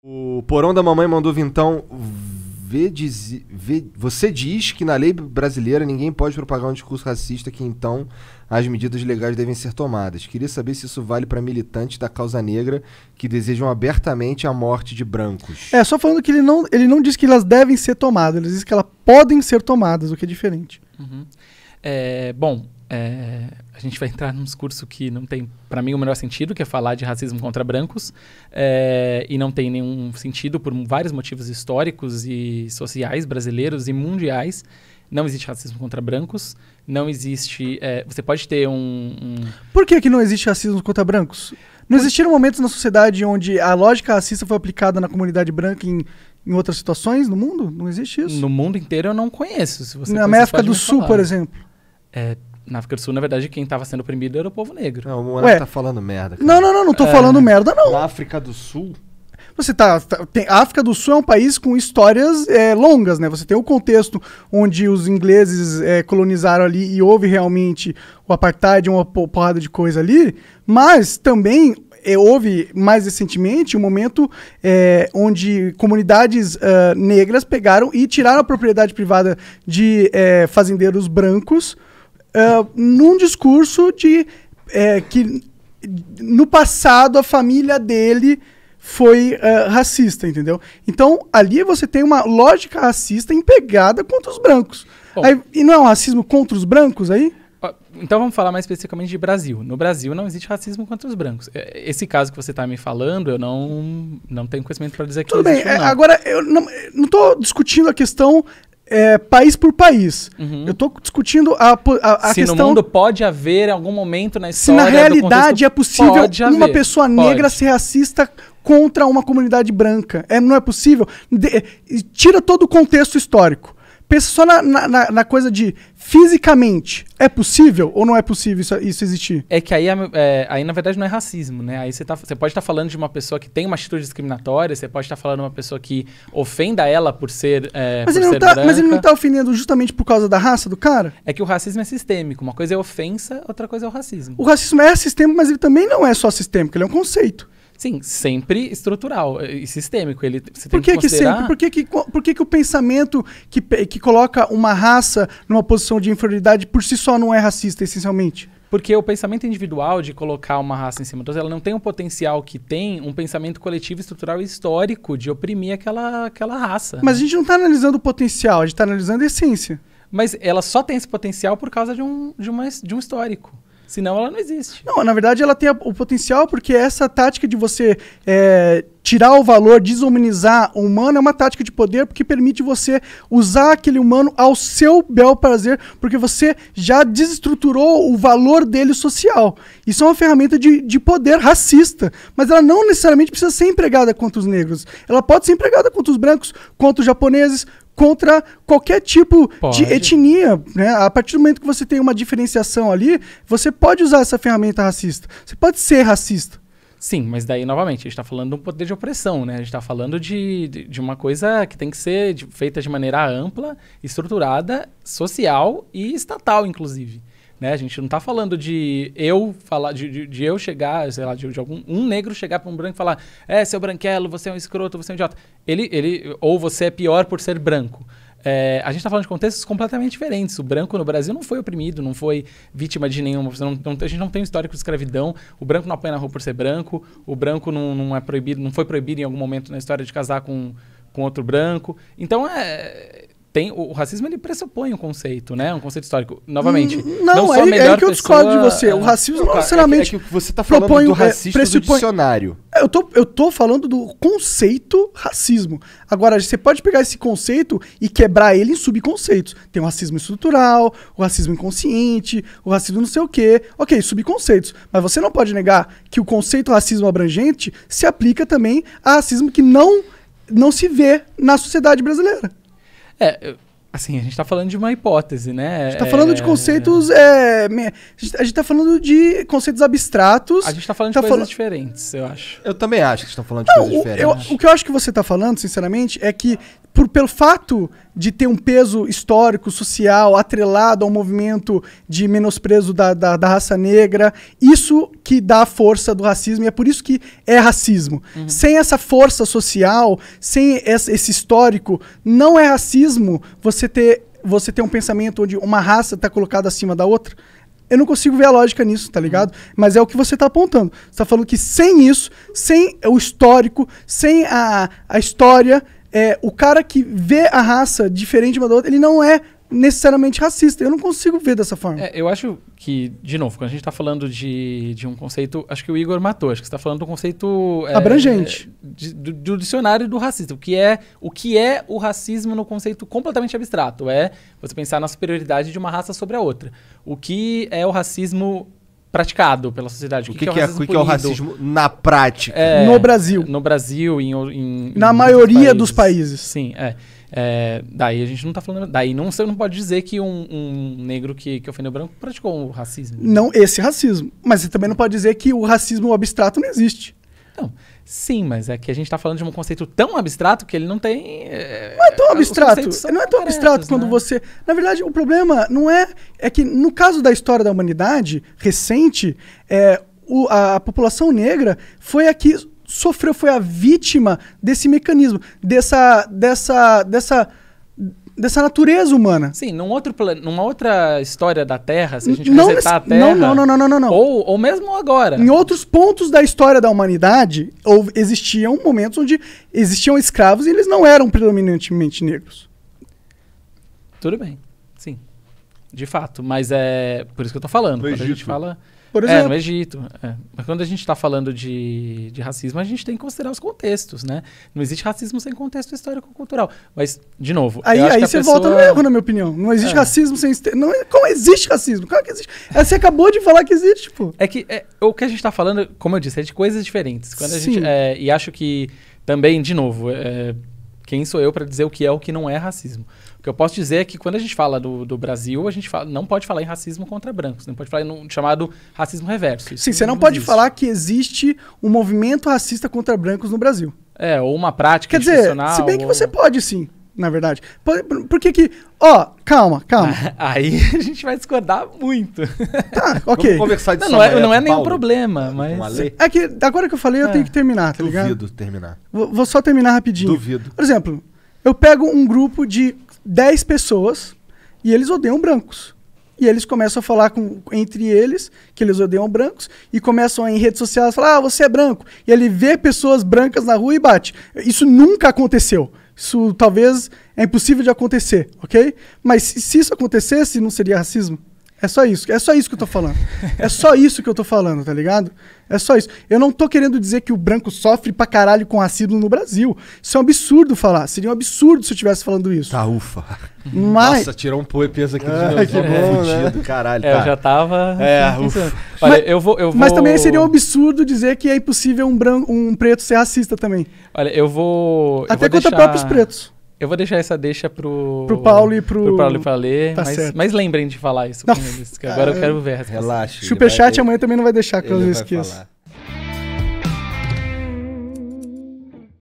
O Porão da Mamãe mandou vintão. Você diz que na lei brasileira ninguém pode propagar um discurso racista, que então as medidas legais devem ser tomadas. Queria saber se isso vale para militantes da causa negra que desejam abertamente a morte de brancos. Só falando que ele não diz que elas devem ser tomadas, ele diz que elas podem ser tomadas, o que é diferente. Uhum. A gente vai entrar num discurso que não tem, para mim, o menor sentido, que é falar de racismo contra brancos, e não tem nenhum sentido por vários motivos históricos e sociais brasileiros e mundiais. Não existe racismo contra brancos, não existe... você pode ter Por que não existe racismo contra brancos? Não existiram momentos na sociedade onde a lógica racista foi aplicada na comunidade branca em outras situações no mundo? Não existe isso? No mundo inteiro eu não conheço. Se você na África do Sul, por exemplo. Na África do Sul, na verdade, quem estava sendo oprimido era o povo negro. Não, o Monark tá falando merda, cara. Não tô falando merda, não. Na África do Sul? A África do Sul é um país com histórias longas, né? Você tem o contexto onde os ingleses colonizaram ali e houve realmente o apartheid, uma porrada de coisa ali, mas também houve, mais recentemente, um momento onde comunidades negras pegaram e tiraram a propriedade privada de fazendeiros brancos num discurso de que no passado a família dele foi racista, entendeu? Então, ali você tem uma lógica racista empregada contra os brancos. E não é um racismo contra os brancos aí? Então vamos falar mais especificamente de Brasil. No Brasil não existe racismo contra os brancos. Esse caso que você está me falando, eu não tenho conhecimento para dizer que tudo existe bem. ou não. Agora, eu não estou discutindo a questão país por país. Uhum. Eu estou discutindo a questão... Se no mundo pode haver algum momento na história... Se na realidade é possível uma pessoa negra ser racista contra uma comunidade branca. Não é possível? Tira todo o contexto histórico. Pensa só na coisa de fisicamente. É possível ou não é possível isso existir? É que aí na verdade não é racismo, né? Aí você pode estar falando de uma pessoa que tem uma atitude discriminatória, você pode estar falando de uma pessoa que ofenda ela por ser branca. Mas ele não está ofendendo justamente por causa da raça do cara? É que o racismo é sistêmico. Uma coisa é ofensa, outra coisa é o racismo. O racismo é sistêmico, mas ele também não é só sistêmico, ele é um conceito. Sim, sempre estrutural e sistêmico. Você por tem que considerar... sempre? Por que o pensamento que coloca uma raça numa posição de inferioridade por si só não é racista, essencialmente? Porque o pensamento individual de colocar uma raça em cima da outra, ela não tem o potencial que tem um pensamento coletivo, estrutural e histórico de oprimir aquela raça. Mas a gente não está analisando o potencial, a gente está analisando a essência. Mas ela só tem esse potencial por causa de um histórico. Senão ela não existe. Não, na verdade ela tem o potencial porque essa tática de você tirar o valor, desumanizar o humano é uma tática de poder porque permite você usar aquele humano ao seu bel prazer, porque você já desestruturou o valor dele social. Isso é uma ferramenta de poder racista, mas ela não necessariamente precisa ser empregada contra os negros. Ela pode ser empregada contra os brancos, contra os japoneses, contra qualquer tipo de etnia, né? A partir do momento que você tem uma diferenciação ali, você pode usar essa ferramenta racista. Você pode ser racista. Sim, mas daí, novamente, a gente está falando de um poder de opressão, né? A gente está falando de uma coisa que tem que ser feita de maneira ampla, estruturada, social e estatal, inclusive. Né? A gente não está falando de eu falar, de eu chegar, sei lá, de um negro chegar para um branco e falar seu branquelo, você é um escroto, você é um idiota. Ou você é pior por ser branco. A gente está falando de contextos completamente diferentes. O branco no Brasil não foi oprimido, não foi vítima de nenhuma... a gente não tem um histórico de escravidão. O branco não apanha na rua por ser branco. O branco não é proibido, não foi proibido em algum momento na história de casar com outro branco. Então, o racismo ele pressupõe um conceito, né? Um conceito histórico. Novamente, não sou a melhor é que eu discordo de você. O racismo não necessariamente... É que você está falando do racista do dicionário. Eu tô falando do conceito racismo. Agora, você pode pegar esse conceito e quebrar ele em subconceitos. Tem o racismo estrutural, o racismo inconsciente, o racismo não sei o quê. Ok, subconceitos. Mas você não pode negar que o conceito racismo abrangente se aplica também a racismo que não se vê na sociedade brasileira. Assim, a gente tá falando de uma hipótese, né? A gente tá falando de conceitos. A gente tá falando de conceitos abstratos. A gente tá falando de coisas diferentes, eu acho. Eu também acho que estão falando de coisas diferentes. O que eu acho que você tá falando, sinceramente, é que pelo fato de ter um peso histórico, social, atrelado ao movimento de menosprezo da raça negra, isso que dá a força do racismo, e é por isso que é racismo. Sem essa força social, sem esse histórico, não é racismo você ter um pensamento onde uma raça está colocada acima da outra. Eu não consigo ver a lógica nisso, tá ligado? Mas é o que você tá apontando. Você tá falando que sem isso, sem o histórico, sem a história, o cara que vê a raça diferente uma da outra, ele não é necessariamente racista. Eu não consigo ver dessa forma. Eu acho que, de novo, quando a gente tá falando de um conceito... Acho que o Igor matou. Acho que você tá falando de um conceito... abrangente. Do dicionário do racista. O que é o racismo no conceito completamente abstrato? É você pensar na superioridade de uma raça sobre a outra. O que é o racismo praticado pela sociedade? O que é o racismo na prática? No Brasil. No Brasil, na maioria dos países. Sim, daí a gente não tá falando... Daí você não pode dizer que um negro que ofendeu branco praticou o racismo. Não esse racismo. Mas você também não pode dizer que o racismo abstrato não existe. Não, sim, mas é que a gente tá falando de um conceito tão abstrato que ele não tem... Não é tão abstrato. Não é tão abstrato quando você... Na verdade, o problema não é... É que no caso da história da humanidade recente, a população negra foi a que sofreu, foi a vítima desse mecanismo, dessa natureza humana. Sim, numa outra história da Terra, se a gente resetar a Terra... Não. Ou mesmo agora. Em outros pontos da história da humanidade, existiam momentos onde existiam escravos e eles não eram predominantemente negros. Tudo bem, sim. De fato, mas é por isso que eu tô falando. Quando a gente fala... Por exemplo. No Egito. Mas quando a gente está falando de racismo, a gente tem que considerar os contextos, né? Não existe racismo sem contexto histórico-cultural. Mas, de novo... Aí você volta no erro, na minha opinião. Não existe racismo sem... Como existe racismo? Claro que existe. Você acabou de falar que existe, pô. O que a gente está falando, como eu disse, é de coisas diferentes. Quando a gente, e acho que também, de novo... Quem sou eu para dizer o que é o que não é racismo? O que eu posso dizer é que quando a gente fala do Brasil, a gente não pode falar em racismo contra brancos, não pode falar no chamado racismo reverso. Sim, você não pode falar que existe um movimento racista contra brancos no Brasil. Ou uma prática institucional. Quer dizer, se bem que você pode sim, na verdade. Por que... calma. Aí a gente vai discordar muito. Tá, ok. Vamos conversar disso. Não é nenhum problema, mas... É que agora que eu falei, eu tenho que terminar, tá ligado? Duvido terminar. Vou só terminar rapidinho. Duvido. Por exemplo, eu pego um grupo de 10 pessoas e eles odeiam brancos. E eles começam a falar entre eles que eles odeiam brancos e começam em redes sociais a falar, você é branco. E ele vê pessoas brancas na rua e bate. Isso nunca aconteceu. Isso talvez é impossível de acontecer, ok? Mas se isso acontecesse, não seria racismo? É só isso que eu tô falando. É só isso que eu tô falando, tá ligado? É só isso. Eu não tô querendo dizer que o branco sofre pra caralho com racismo no Brasil. Isso é um absurdo falar. Seria um absurdo se eu estivesse falando isso. Tá, ufa. Mas... Nossa, tirou um peso aqui do meu fudido, caralho. Eu já tava... ufa. Olha, eu vou... Mas também seria um absurdo dizer que é impossível um preto ser racista também. Olha, eu vou... Até contra próprios pretos. Eu vou deixar essa deixa pro Paulo e pro Paulo pra ler, tá mas lembrem de falar isso com eles, que agora eu quero ver a resposta. Relaxa. Superchat amanhã também não vai deixar que eu esqueça.